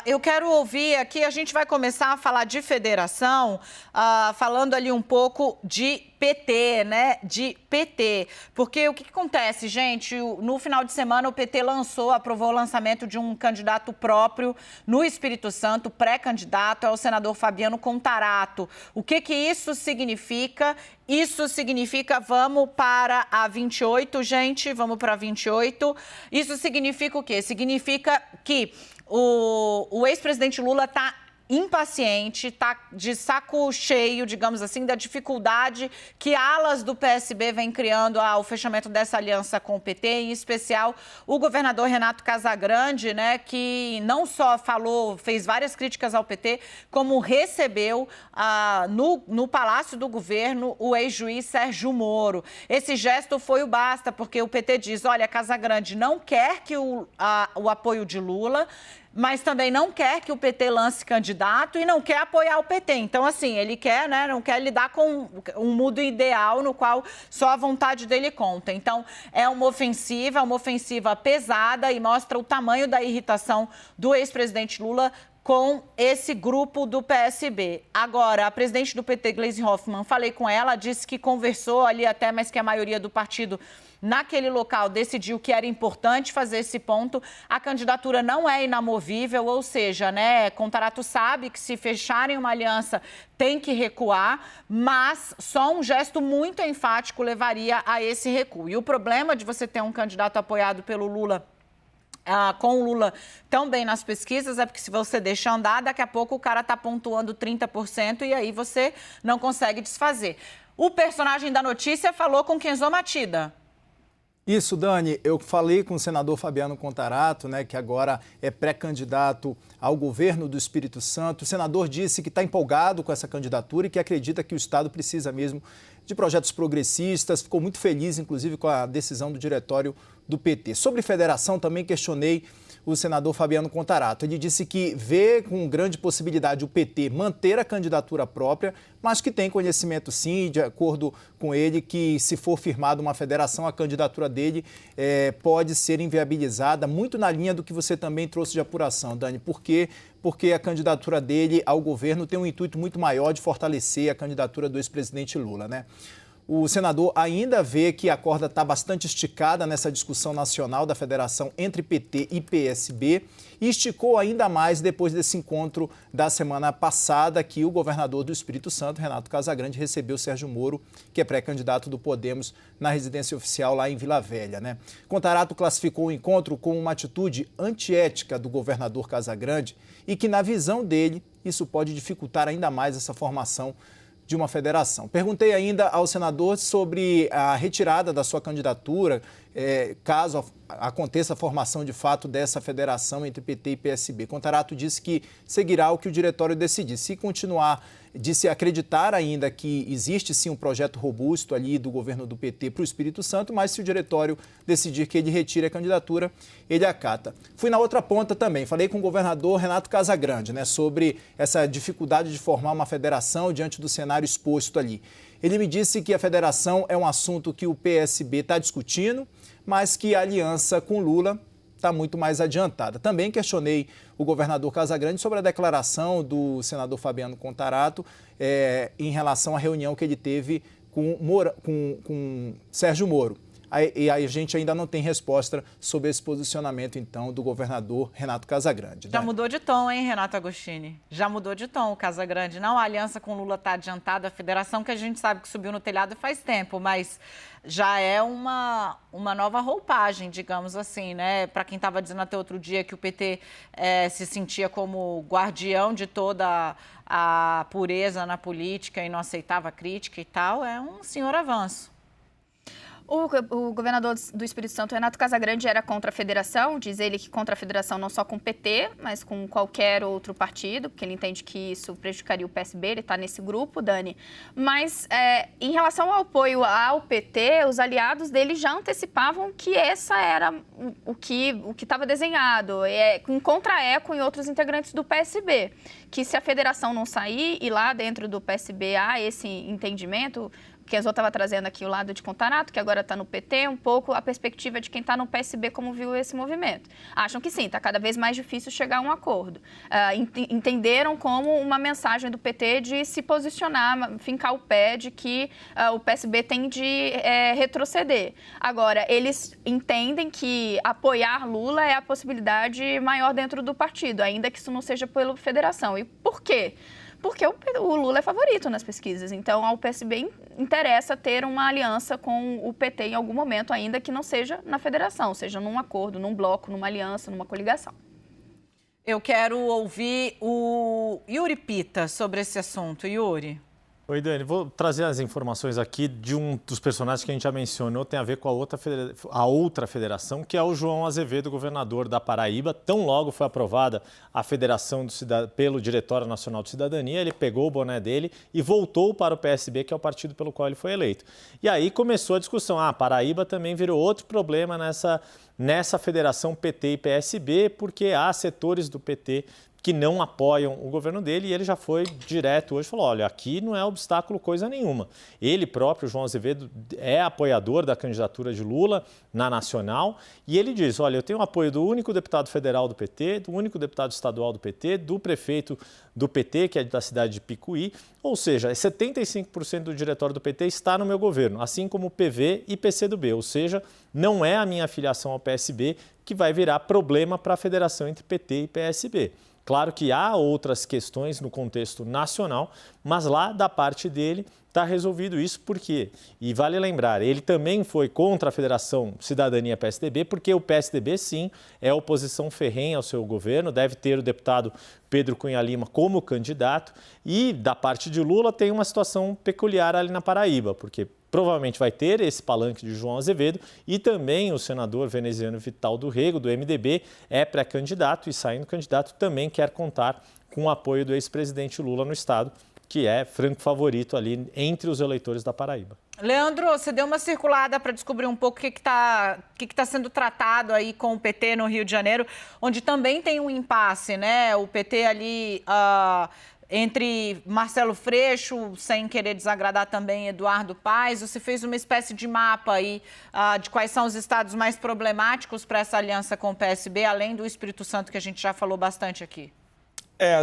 Eu quero ouvir aqui, a gente vai começar a falar de federação, falando ali um pouco de PT, né? De PT. Porque o que acontece, gente? No final de semana, o PT aprovou o lançamento de um candidato próprio no Espírito Santo, pré-candidato, é o senador Fabiano Contarato. O que isso significa? Isso significa, vamos para a 28, gente, vamos para a 28. Isso significa o quê? Significa que o ex-presidente Lula está impaciente, está de saco cheio, digamos assim, da dificuldade que alas do PSB vem criando ao fechamento dessa aliança com o PT, em especial o governador Renato Casagrande, né, que não só fez várias críticas ao PT, como recebeu no Palácio do Governo o ex-juiz Sérgio Moro. Esse gesto foi o basta, porque o PT diz, olha, Casagrande não quer que o apoio de Lula, mas também não quer que o PT lance candidato e não quer apoiar o PT. Então, assim, ele quer, né, não quer lidar com um mundo ideal no qual só a vontade dele conta. Então, é uma ofensiva pesada e mostra o tamanho da irritação do ex-presidente Lula com esse grupo do PSB. Agora, a presidente do PT, Gleisi Hoffmann, falei com ela, disse que conversou ali até, mas que a maioria do partido naquele local decidiu que era importante fazer esse ponto. A candidatura não é inamovível, ou seja, né, Contarato sabe que se fecharem uma aliança tem que recuar, mas só um gesto muito enfático levaria a esse recuo. E o problema de você ter um candidato apoiado pelo Lula, com o Lula tão bem nas pesquisas, é porque se você deixa andar, daqui a pouco o cara está pontuando 30% e aí você não consegue desfazer. O personagem da notícia falou com Kenzo Matida. Isso, Dani, eu falei com o senador Fabiano Contarato, né, que agora é pré-candidato ao governo do Espírito Santo. O senador disse que está empolgado com essa candidatura e que acredita que o Estado precisa mesmo de projetos progressistas. Ficou muito feliz, inclusive, com a decisão do diretório do PT. Sobre federação, também questionei o senador Fabiano Contarato. Ele disse que vê com grande possibilidade o PT manter a candidatura própria, mas que tem conhecimento, sim, de acordo com ele, que se for firmada uma federação, a candidatura dele pode ser inviabilizada, muito na linha do que você também trouxe de apuração, Dani. Por quê? Porque a candidatura dele ao governo tem um intuito muito maior de fortalecer a candidatura do ex-presidente Lula, né? O senador ainda vê que a corda está bastante esticada nessa discussão nacional da federação entre PT e PSB e esticou ainda mais depois desse encontro da semana passada que o governador do Espírito Santo, Renato Casagrande, recebeu Sérgio Moro, que é pré-candidato do Podemos, na residência oficial lá em Vila Velha, né? Contarato classificou o encontro como uma atitude antiética do governador Casagrande e que, na visão dele, isso pode dificultar ainda mais essa formação de uma federação. Perguntei ainda ao senador sobre a retirada da sua candidatura, caso aconteça a formação de fato dessa federação entre PT e PSB. Contarato disse que seguirá o que o diretório decidir. Se continuar, disse acreditar ainda que existe sim um projeto robusto ali do governo do PT para o Espírito Santo, mas se o diretório decidir que ele retire a candidatura, ele acata. Fui na outra ponta também, falei com o governador Renato Casagrande, né, sobre essa dificuldade de formar uma federação diante do cenário exposto ali. Ele me disse que a federação é um assunto que o PSB está discutindo, mas que a aliança com Lula está muito mais adiantada. Também questionei o governador Casagrande sobre a declaração do senador Fabiano Contarato em relação à reunião que ele teve com Sérgio Moro. E a gente ainda não tem resposta sobre esse posicionamento, então, do governador Renato Casagrande. Já mudou de tom, hein, Renato Agostini? Já mudou de tom o Casagrande. Não, a aliança com Lula está adiantada, a federação que a gente sabe que subiu no telhado faz tempo, mas já é uma nova roupagem, digamos assim, né? Para quem estava dizendo até outro dia que o PT se sentia como guardião de toda a pureza na política e não aceitava crítica e tal, é um senhor avanço. O governador do Espírito Santo, Renato Casagrande, era contra a federação, diz ele que contra a federação não só com o PT, mas com qualquer outro partido, porque ele entende que isso prejudicaria o PSB, ele está nesse grupo, Dani. Mas em relação ao apoio ao PT, os aliados dele já antecipavam que essa era o que estava desenhado, em contra-eco em outros integrantes do PSB, que se a federação não sair e lá dentro do PSB há esse entendimento, Kenzo estava trazendo aqui o lado de Contarato, que agora está no PT, um pouco a perspectiva de quem está no PSB, como viu esse movimento. Acham que sim, está cada vez mais difícil chegar a um acordo. Entenderam como uma mensagem do PT de se posicionar, fincar o pé de que o PSB tem de retroceder. Agora, eles entendem que apoiar Lula é a possibilidade maior dentro do partido, ainda que isso não seja pela federação. E por quê? Porque o Lula é favorito nas pesquisas, então ao PSB interessa ter uma aliança com o PT em algum momento, ainda que não seja na federação, seja num acordo, num bloco, numa aliança, numa coligação. Eu quero ouvir o Yuri Pita sobre esse assunto. Yuri. Oi, Dani. Vou trazer as informações aqui de um dos personagens que a gente já mencionou, tem a ver com a outra federação, que é o João Azevedo, governador da Paraíba. Tão logo foi aprovada a federação pelo Diretório Nacional de Cidadania, ele pegou o boné dele e voltou para o PSB, que é o partido pelo qual ele foi eleito. E aí começou a discussão. Paraíba também virou outro problema nessa federação PT e PSB, porque há setores do PT que não apoiam o governo dele, e ele já foi direto hoje e falou, olha, aqui não é obstáculo coisa nenhuma. Ele próprio, João Azevedo, é apoiador da candidatura de Lula na Nacional, e ele diz, olha, eu tenho o apoio do único deputado federal do PT, do único deputado estadual do PT, do prefeito do PT, que é da cidade de Picuí, ou seja, 75% do diretório do PT está no meu governo, assim como o PV e PCdoB, ou seja, não é a minha afiliação ao PSB que vai virar problema para a federação entre PT e PSB. Claro que há outras questões no contexto nacional, mas lá da parte dele está resolvido isso. Por quê? E vale lembrar, ele também foi contra a Federação Cidadania-PSDB, porque o PSDB, sim, é oposição ferrenha ao seu governo, deve ter o deputado Pedro Cunha Lima como candidato, e da parte de Lula tem uma situação peculiar ali na Paraíba, porque provavelmente vai ter esse palanque de João Azevedo e também o senador veneziano Vital do Rego, do MDB, é pré-candidato e, saindo candidato, também quer contar com o apoio do ex-presidente Lula no estado, que é franco favorito ali entre os eleitores da Paraíba. Leandro, você deu uma circulada para descobrir um pouco o que está sendo tratado aí com o PT no Rio de Janeiro, onde também tem um impasse, né? O PT ali entre Marcelo Freixo, sem querer desagradar também Eduardo Paes. Você fez uma espécie de mapa aí de quais são os estados mais problemáticos para essa aliança com o PSB, além do Espírito Santo, que a gente já falou bastante aqui.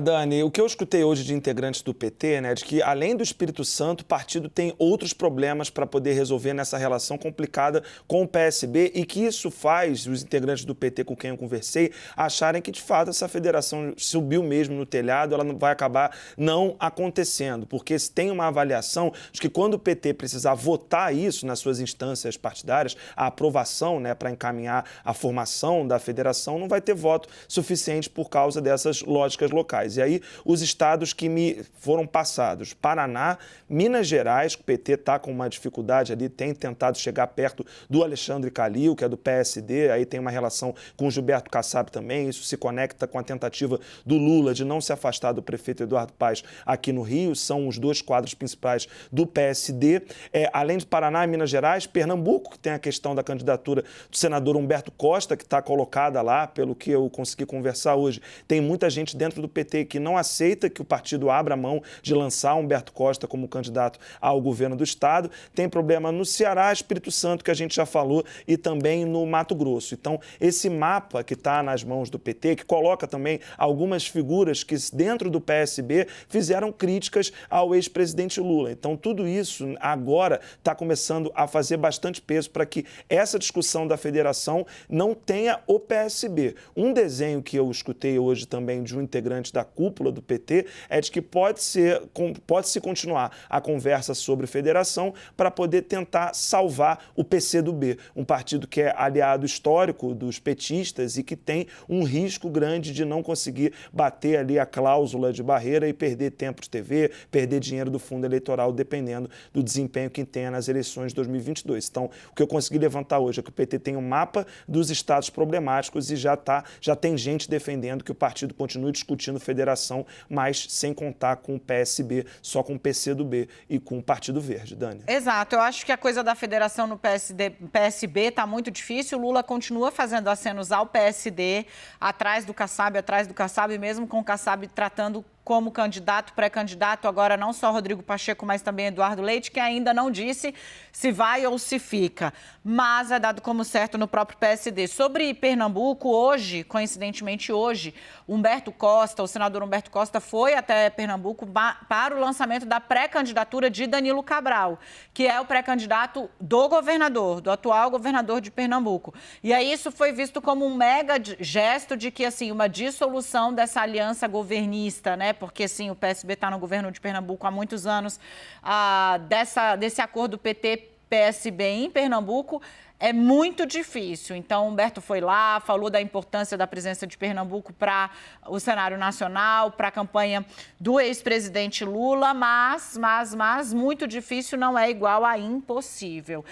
Dani, o que eu escutei hoje de integrantes do PT, né, de que além do Espírito Santo, o partido tem outros problemas para poder resolver nessa relação complicada com o PSB, e que isso faz os integrantes do PT com quem eu conversei acharem que, de fato, essa federação subiu mesmo no telhado, ela não vai acabar não acontecendo, porque se tem uma avaliação de que quando o PT precisar votar isso nas suas instâncias partidárias, a aprovação, né, para encaminhar a formação da federação, não vai ter voto suficiente por causa dessas lógicas locais. E aí, os estados que me foram passados, Paraná, Minas Gerais, que o PT está com uma dificuldade ali, tem tentado chegar perto do Alexandre Calil, que é do PSD, aí tem uma relação com o Gilberto Kassab também, isso se conecta com a tentativa do Lula de não se afastar do prefeito Eduardo Paes aqui no Rio, são os dois quadros principais do PSD. Além de Paraná e Minas Gerais, Pernambuco, que tem a questão da candidatura do senador Humberto Costa, que está colocada lá, pelo que eu consegui conversar hoje, tem muita gente dentro do PT que não aceita que o partido abra mão de lançar Humberto Costa como candidato ao governo do estado. Tem problema no Ceará, Espírito Santo, que a gente já falou, e também no Mato Grosso. Então, esse mapa que está nas mãos do PT, que coloca também algumas figuras que dentro do PSB fizeram críticas ao ex-presidente Lula. Então, tudo isso agora está começando a fazer bastante peso para que essa discussão da federação não tenha o PSB. Um desenho que eu escutei hoje também de um integrante da cúpula do PT é de que pode-se continuar a conversa sobre federação para poder tentar salvar o PCdoB, um partido que é aliado histórico dos petistas e que tem um risco grande de não conseguir bater ali a cláusula de barreira e perder tempo de TV, perder dinheiro do fundo eleitoral, dependendo do desempenho que tenha nas eleições de 2022. Então, o que eu consegui levantar hoje é que o PT tem um mapa dos estados problemáticos e já tem gente defendendo que o partido continue discutindo federação, mas sem contar com o PSB, só com o PCdoB e com o Partido Verde, Dani. Exato, eu acho que a coisa da federação no PSB está muito difícil. O Lula continua fazendo acenos ao PSD, atrás do Kassab, mesmo com o Kassab tratando como candidato, pré-candidato, agora não só Rodrigo Pacheco, mas também Eduardo Leite, que ainda não disse se vai ou se fica, mas é dado como certo no próprio PSD. Sobre Pernambuco, hoje, coincidentemente hoje, o senador Humberto Costa foi até Pernambuco para o lançamento da pré-candidatura de Danilo Cabral, que é o pré-candidato do governador, do atual governador de Pernambuco. E aí isso foi visto como um mega gesto de que, assim, uma dissolução dessa aliança governista, né? Porque, sim, o PSB está no governo de Pernambuco há muitos anos, desse acordo PT-PSB em Pernambuco é muito difícil. Então, Humberto foi lá, falou da importância da presença de Pernambuco para o cenário nacional, para a campanha do ex-presidente Lula, mas muito difícil não é igual a impossível.